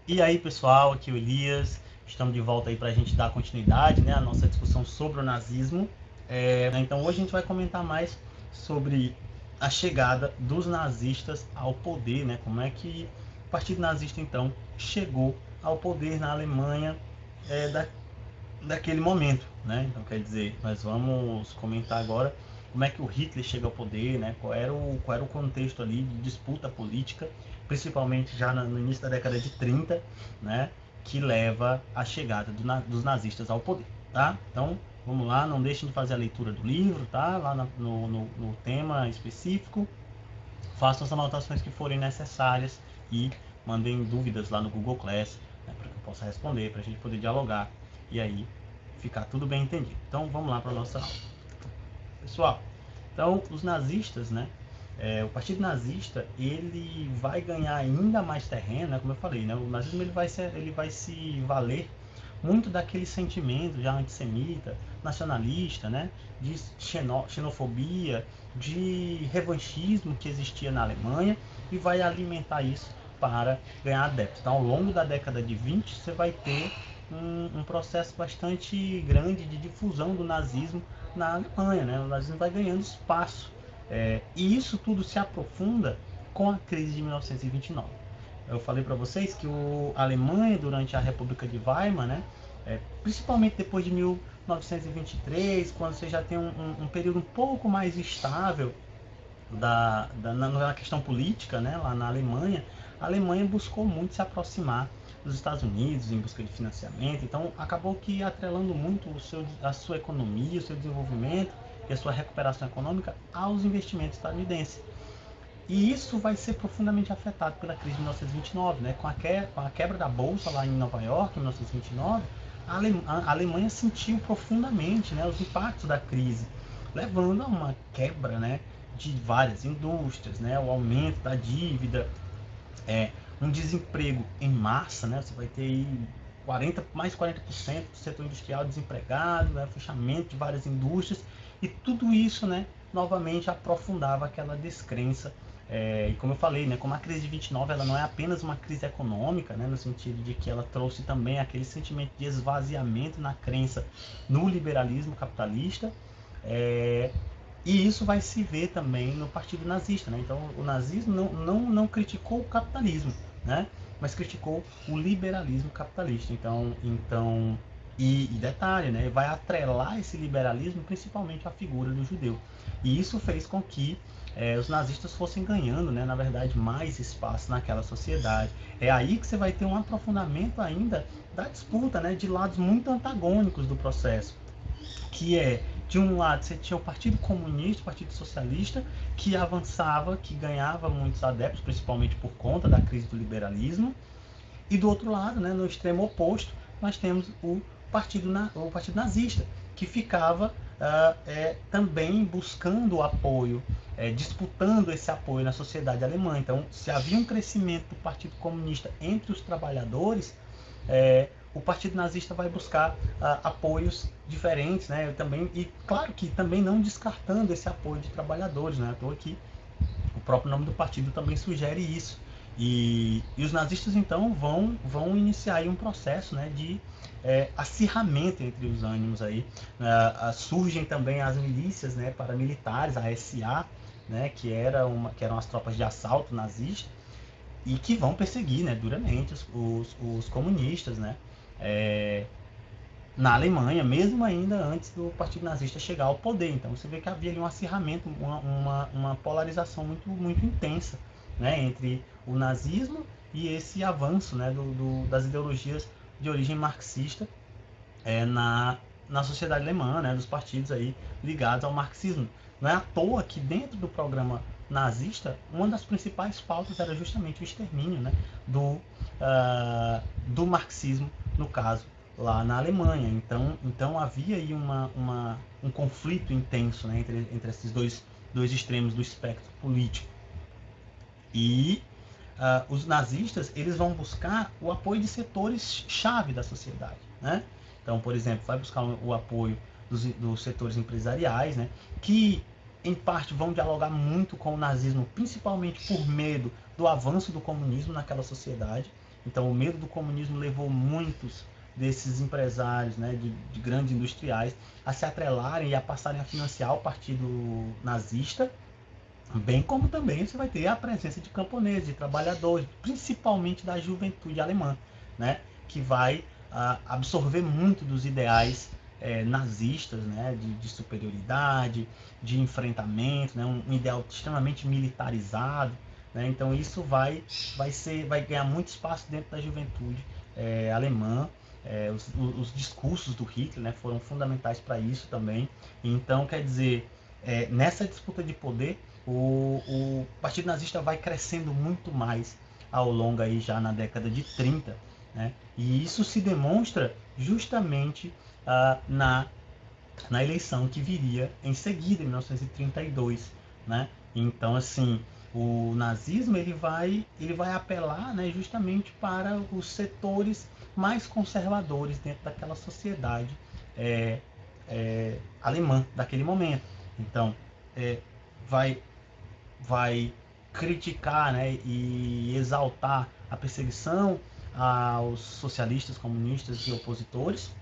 E aí, pessoal, aqui é o Elias. Estamos de volta aí para a gente dar continuidade, né, à nossa discussão sobre o nazismo. Então, hoje a gente vai comentar mais sobre a chegada dos nazistas ao poder, né? Como é que o Partido Nazista, então, chegou ao poder na Alemanha daquele momento, né? Então, quer dizer, nós vamos comentar agora como é que o Hitler chega ao poder, né? Qual era o contexto ali de disputa política, principalmente já no início da década de 30, né? Que leva à chegada dos nazistas ao poder, tá? Então, vamos lá, não deixem de fazer a leitura do livro, tá? Lá no tema específico, façam as anotações que forem necessárias e mandem dúvidas lá no Google Class, né, para que eu possa responder, para a gente poder dialogar e aí ficar tudo bem entendido. Então vamos lá para a nossa aula. Pessoal, então os nazistas, né? O partido nazista ele vai ganhar ainda mais terreno, né, como eu falei, né, o nazismo ele vai se valer muito daquele sentimento já antissemita, nacionalista, né, de xenofobia, de revanchismo que existia na Alemanha e vai alimentar isso para ganhar adeptos. Então, ao longo da década de 20, você vai ter um processo bastante grande de difusão do nazismo na Alemanha, né? O nazismo vai ganhando espaço. E isso tudo se aprofunda com a crise de 1929. Eu falei para vocês que a Alemanha, durante a República de Weimar, né, principalmente depois de 1923, quando você já tem um período um pouco mais estável na questão política, né, lá na Alemanha, a Alemanha buscou muito se aproximar dos Estados Unidos em busca de financiamento, então acabou que atrelando muito a sua economia, o seu desenvolvimento e a sua recuperação econômica aos investimentos estadunidenses. E isso vai ser profundamente afetado pela crise de 1929, né? Com a quebra da bolsa lá em Nova York, em 1929, a Alemanha sentiu profundamente, né, os impactos da crise, levando a uma quebra, né, de várias indústrias, né, o aumento da dívida, um desemprego em massa, né? Você vai ter aí mais 40% do setor industrial desempregado, né? Fechamento de várias indústrias e tudo isso, né, novamente aprofundava aquela descrença. E como eu falei, né, como a crise de 29 ela não é apenas uma crise econômica, né, no sentido de que ela trouxe também aquele sentimento de esvaziamento na crença no liberalismo capitalista, é, e isso vai se ver também no partido nazista, né? Então, o nazismo não criticou o capitalismo, né? Mas criticou o liberalismo capitalista. E detalhe, né? Vai atrelar esse liberalismo principalmente à figura do judeu. E isso fez com que os nazistas fossem ganhando, né, na verdade, mais espaço naquela sociedade. É aí que você vai ter um aprofundamento ainda da disputa, né, de lados muito antagônicos do processo, que de um lado você tinha o Partido Comunista, o Partido Socialista, que avançava, que ganhava muitos adeptos, principalmente por conta da crise do liberalismo, e do outro lado, né, no extremo oposto, nós temos o partido Nazista, que ficava também buscando o apoio, disputando esse apoio na sociedade alemã. Então, se havia um crescimento do Partido Comunista entre os trabalhadores, o Partido Nazista vai buscar apoios diferentes, né? Também, e claro que também não descartando esse apoio de trabalhadores, né? À toa que o próprio nome do partido também sugere isso. E os nazistas então vão iniciar aí um processo, né, de acirramento entre os ânimos aí. Surgem também as milícias, né, paramilitares, a SA, né, que eram as tropas de assalto nazistas e que vão perseguir, né, duramente os comunistas, né, é, na Alemanha, mesmo ainda antes do Partido Nazista chegar ao poder. Então você vê que havia ali um acirramento, uma polarização muito intensa, né, entre o nazismo e esse avanço, né, das ideologias de origem marxista na sociedade alemã, né, dos partidos aí ligados ao marxismo. Não é à toa que dentro do programa nazista, uma das principais pautas era justamente o extermínio, né, do marxismo, no caso, lá na Alemanha. Então havia aí um conflito intenso, né, entre esses dois extremos do espectro político. E os nazistas eles vão buscar o apoio de setores-chave da sociedade, né? Então, por exemplo, vai buscar o apoio dos setores empresariais, né? Que em parte vão dialogar muito com o nazismo, principalmente por medo do avanço do comunismo naquela sociedade. Então o medo do comunismo levou muitos desses empresários, né, de grandes industriais, a se atrelarem e a passarem a financiar o partido nazista, bem como também você vai ter a presença de camponeses, de trabalhadores, principalmente da juventude alemã, né, que vai absorver muito dos ideais nazistas, né, de superioridade, de enfrentamento, né, um ideal extremamente militarizado, né, então isso vai ganhar muito espaço dentro da juventude alemã. Os discursos do Hitler, né, foram fundamentais para isso também. Então, quer dizer, nessa disputa de poder, o Partido Nazista vai crescendo muito mais ao longo aí já na década de 30, né? E isso se demonstra justamente na eleição que viria em seguida, em 1932, né? Então, assim, o nazismo ele vai apelar, né, justamente para os setores mais conservadores dentro daquela sociedade alemã daquele momento. Então, vai vai criticar, né, e exaltar a perseguição aos socialistas, comunistas e opositores,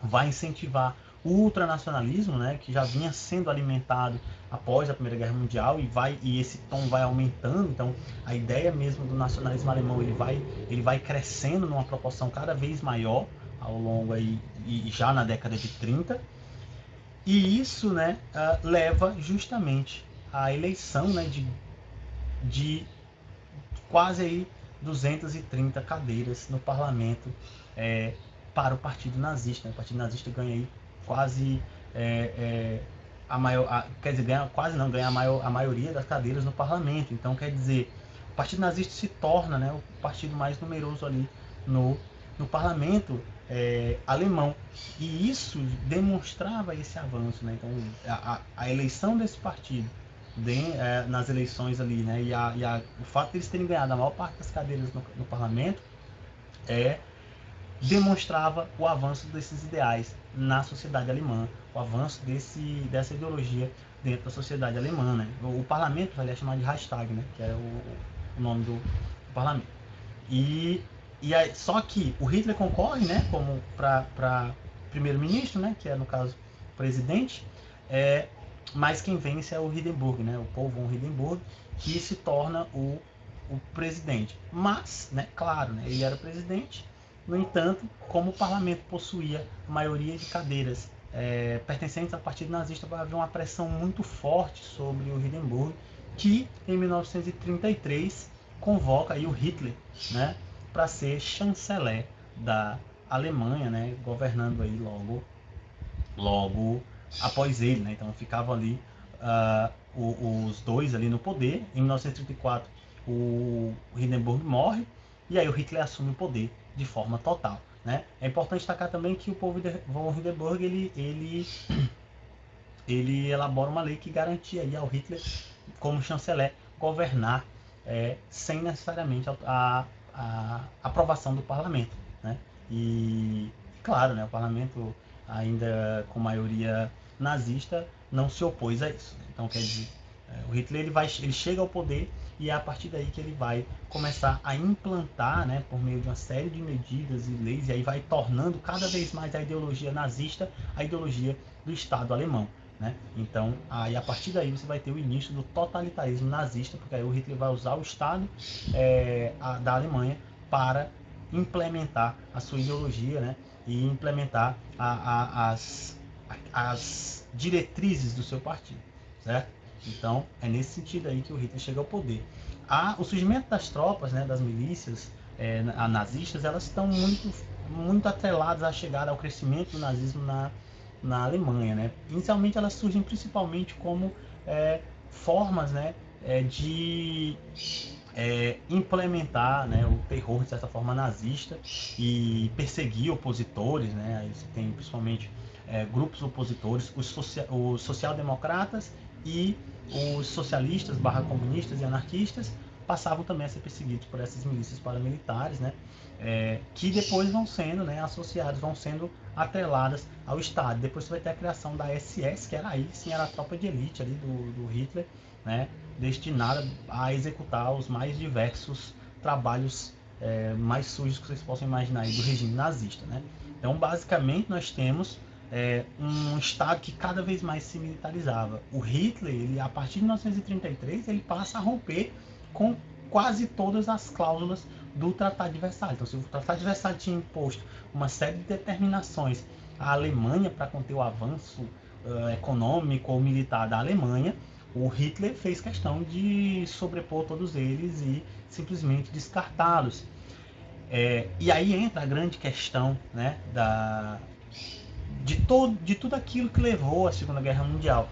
vai incentivar o ultranacionalismo, né, que já vinha sendo alimentado após a Primeira Guerra Mundial e esse tom vai aumentando. Então a ideia mesmo do nacionalismo alemão ele vai crescendo numa proporção cada vez maior ao longo aí e já na década de 30. E isso, né, leva justamente à eleição, né, de quase aí 230 cadeiras no parlamento para o partido nazista. O partido nazista ganha aí quase a maior, quer dizer, ganha quase não, ganha a maioria das cadeiras no parlamento. Então, quer dizer, o partido nazista se torna, né, o partido mais numeroso ali no parlamento alemão. E isso demonstrava esse avanço, né? Então, a eleição desse partido nas eleições ali, né? O fato de eles terem ganhado a maior parte das cadeiras no parlamento demonstrava o avanço desses ideais na sociedade alemã, o avanço dessa ideologia dentro da sociedade alemã, né? O parlamento vai chamar de Reichstag, né? Que é o nome do parlamento. Só que o Hitler concorre, né? Como para primeiro-ministro, né? Que é no caso presidente. Mas quem vence é o Hindenburg, né? O Paul von Hindenburg, que se torna o presidente. Mas, né, claro, né, ele era presidente. No entanto, como o parlamento possuía a maioria de cadeiras pertencentes ao partido nazista, vai haver uma pressão muito forte sobre o Hindenburg, que em 1933 convoca aí o Hitler, né, para ser chanceler da Alemanha, né, governando aí logo após ele, né? Então ficavam ali os dois ali no poder. Em 1934 o Hindenburg morre e aí o Hitler assume o poder de forma total, né? É importante destacar também que o povo von Hindenburg ele elabora uma lei que garantia aí ao Hitler como chanceler governar sem necessariamente a aprovação do parlamento, né? E claro, né, o parlamento ainda com maioria nazista não se opôs a isso. Então quer dizer, o Hitler ele chega ao poder e é a partir daí que ele vai começar a implantar, né, por meio de uma série de medidas e leis, e aí vai tornando cada vez mais a ideologia nazista a ideologia do Estado alemão. Né? Então, aí a partir daí você vai ter o início do totalitarismo nazista, porque aí o Hitler vai usar o Estado da Alemanha para implementar a sua ideologia, né? E implementar as diretrizes do seu partido, certo? Então, é nesse sentido aí que o Hitler chega ao poder. O surgimento das tropas, né, das milícias nazistas, elas estão muito atreladas à chegada ao crescimento do nazismo na Alemanha, né? Inicialmente elas surgem principalmente como formas, né, de implementar, né, o terror de certa forma nazista e perseguir opositores, né? Aí você tem principalmente grupos opositores, os social-democratas e os socialistas, comunistas e anarquistas passavam também a ser perseguidos por essas milícias paramilitares, né? Que depois vão sendo, né, associadas, vão sendo atreladas ao Estado. Depois você vai ter a criação da SS, que era aí sim era a tropa de elite ali do Hitler, né, destinada a executar os mais diversos trabalhos mais sujos que vocês possam imaginar aí do regime nazista, né? Então, basicamente, nós temos um Estado que cada vez mais se militarizava. O Hitler, ele, a partir de 1933, ele passa a romper com quase todas as cláusulas do Tratado de Versalhes. Então, se o Tratado de Versalhes tinha imposto uma série de determinações à Alemanha para conter o avanço econômico ou militar da Alemanha, o Hitler fez questão de sobrepor todos eles e simplesmente descartá-los. E aí entra a grande questão, né, de tudo aquilo que levou à Segunda Guerra Mundial,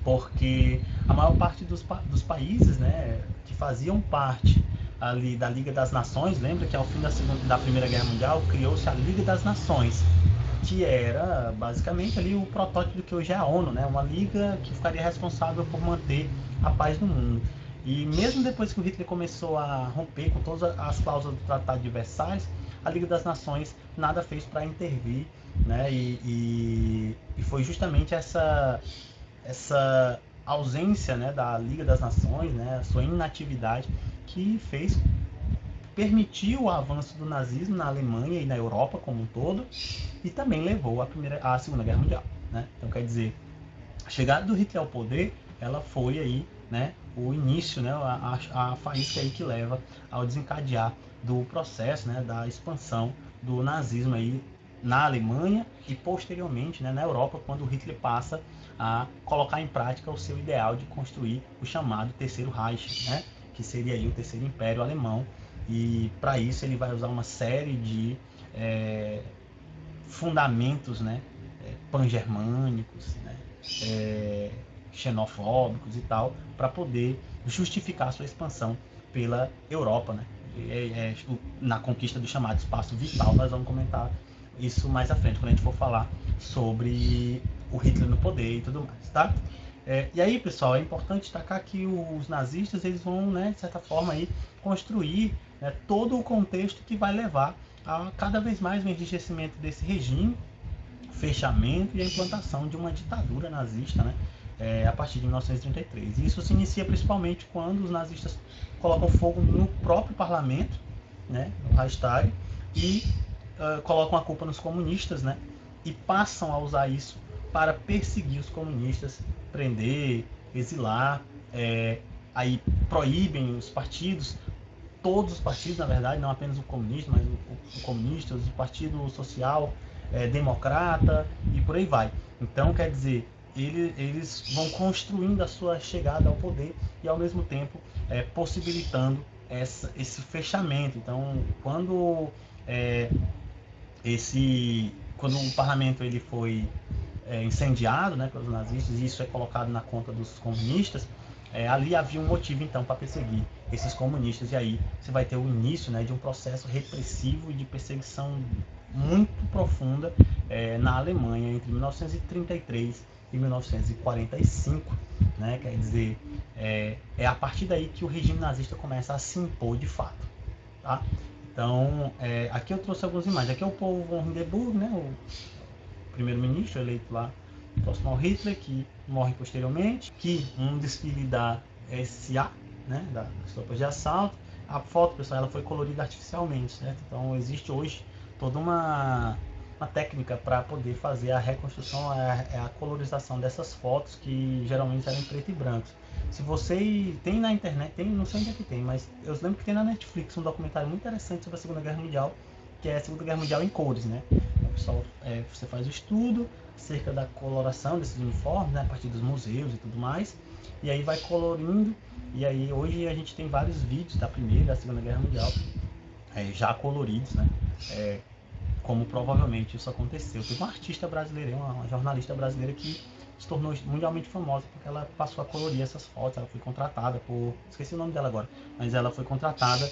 porque a maior parte dos países, né, que faziam parte ali da Liga das Nações, lembra que ao fim da Primeira Guerra Mundial criou-se a Liga das Nações, que era basicamente ali o protótipo do que hoje é a ONU, né, uma liga que ficaria responsável por manter a paz no mundo. E mesmo depois que o Hitler começou a romper com todas as cláusulas do Tratado de Versalhes, a Liga das Nações nada fez para intervir, né? E foi justamente essa ausência, né, da Liga das Nações, né, a sua inatividade, que permitiu o avanço do nazismo na Alemanha e na Europa como um todo, e também levou à Segunda Guerra Mundial, né? Então, quer dizer, a chegada do Hitler ao poder, ela foi aí, né, o início, né, a faísca aí que leva ao desencadear do processo, né, da expansão do nazismo aí na Alemanha e posteriormente, né, na Europa, quando o Hitler passa a colocar em prática o seu ideal de construir o chamado Terceiro Reich, né, que seria aí o Terceiro Império Alemão. E para isso ele vai usar uma série de fundamentos, né, pan-germânicos, né, xenofóbicos e tal, para poder justificar a sua expansão pela Europa, né? Na conquista do chamado espaço vital. Nós vamos comentar isso mais à frente, quando a gente for falar sobre o Hitler no poder e tudo mais, tá? E aí, pessoal, é importante destacar que os nazistas, eles vão, né, de certa forma, aí, construir, né, todo o contexto que vai levar a cada vez mais o enrijecimento desse regime, fechamento e a implantação de uma ditadura nazista, né, a partir de 1933. E isso se inicia principalmente quando os nazistas colocam fogo no próprio parlamento, né, no Reichstag, e colocam a culpa nos comunistas, né, e passam a usar isso para perseguir os comunistas, prender, exilar, aí proíbem os partidos, todos os partidos, na verdade, não apenas o comunista, mas o comunista, o Partido Social, Democrata e por aí vai. Então, quer dizer, eles vão construindo a sua chegada ao poder e, ao mesmo tempo, possibilitando esse fechamento. Então, quando o parlamento ele foi incendiado, né, pelos nazistas, e isso é colocado na conta dos comunistas, ali havia um motivo então para perseguir esses comunistas, e aí você vai ter o início, né, de um processo repressivo e de perseguição muito profunda na Alemanha entre 1933 e 1945, né? Quer dizer, é a partir daí que o regime nazista começa a se impor de fato, tá? Então, aqui eu trouxe algumas imagens. Aqui é o Paul von Hindenburg, né, o primeiro-ministro eleito lá próximo ao Hitler, que morre posteriormente, que um desfile da SA, né, das tropas de assalto. A foto, pessoal, ela foi colorida artificialmente, certo? Então existe hoje toda uma técnica para poder fazer a reconstrução, a colorização dessas fotos que geralmente eram em preto e branco. Se você tem na internet, não sei onde é que tem, mas eu lembro que tem na Netflix um documentário muito interessante sobre a Segunda Guerra Mundial, que é a Segunda Guerra Mundial em cores, né? Então, pessoal, você faz o estudo acerca da coloração desses uniformes, né, a partir dos museus e tudo mais, e aí vai colorindo, e aí hoje a gente tem vários vídeos da Primeira e da Segunda Guerra Mundial já coloridos, né, como provavelmente isso aconteceu. Teve uma artista brasileira, uma jornalista brasileira que se tornou mundialmente famosa porque ela passou a colorir essas fotos. Ela foi contratada esqueci o nome dela agora, mas ela foi contratada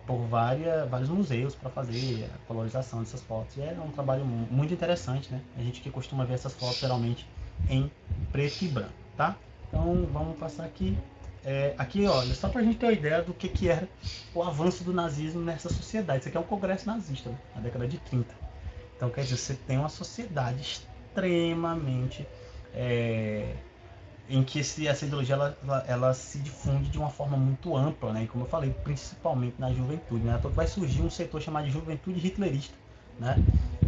por vários museus para fazer a colorização dessas fotos. E é um trabalho muito interessante, né? A gente que costuma ver essas fotos geralmente em preto e branco, tá? Então vamos passar aqui. Aqui, olha, só para a gente ter uma ideia do que era o avanço do nazismo nessa sociedade. Isso aqui é um congresso nazista, né? Na década de 30. Então, quer dizer, você tem uma sociedade extremamente em que essa ideologia ela se difunde de uma forma muito ampla, né? E como eu falei, principalmente na juventude, né? Então vai surgir um setor chamado de juventude hitlerista, né?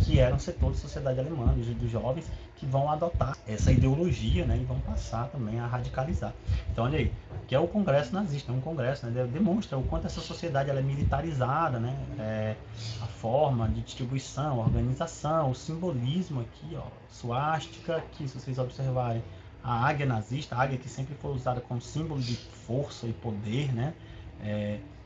Que era um setor da sociedade alemã, dos jovens, que vão adotar essa ideologia, né? E vão passar também a radicalizar. Então, olha aí, que é o Congresso nazista, é um congresso, né? Demonstra o quanto essa sociedade ela é militarizada, né? A forma de distribuição, organização, o simbolismo aqui, ó, suástica, aqui, se vocês observarem, a águia nazista, a águia que sempre foi usada como símbolo de força e poder, né?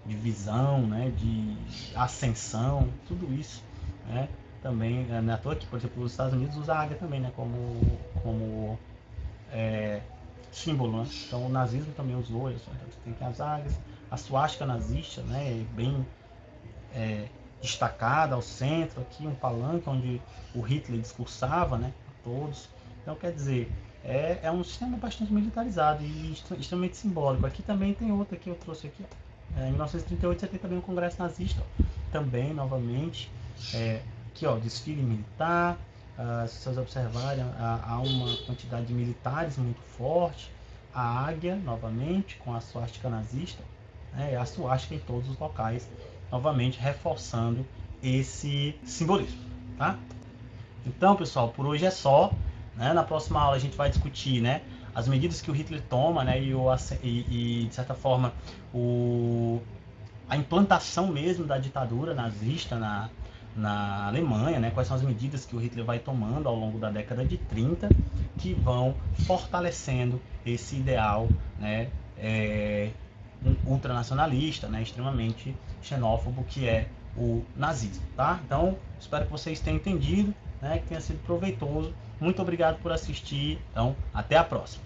De visão, né? De ascensão, tudo isso, né? Também, não é à toa que, por exemplo, os Estados Unidos usam a águia também, né? Como símbolo, né? Então o nazismo também usou isso, então, tem as águias, a suástica nazista, né? Bem destacada ao centro, aqui um palanque onde o Hitler discursava, né? A todos. Então, quer dizer, é um sistema bastante militarizado e extremamente simbólico. Aqui também tem outra que eu trouxe aqui. Em 1938 você tem também um congresso nazista, também, novamente. Aqui, ó, desfile militar. Se vocês observarem, há uma quantidade de militares muito forte. A águia, novamente, com a suástica nazista. A suástica em todos os locais, novamente reforçando esse simbolismo, tá? Então, pessoal, por hoje é só, né? Na próxima aula a gente vai discutir, né, as medidas que o Hitler toma, né, e de certa forma a implantação mesmo da ditadura nazista na Alemanha, né, quais são as medidas que o Hitler vai tomando ao longo da década de 30 que vão fortalecendo esse ideal, né, ultranacionalista, né, extremamente xenófobo, que é o nazismo, tá? Então, espero que vocês tenham entendido, né, que tenha sido proveitoso. Muito obrigado por assistir. Então, até a próxima.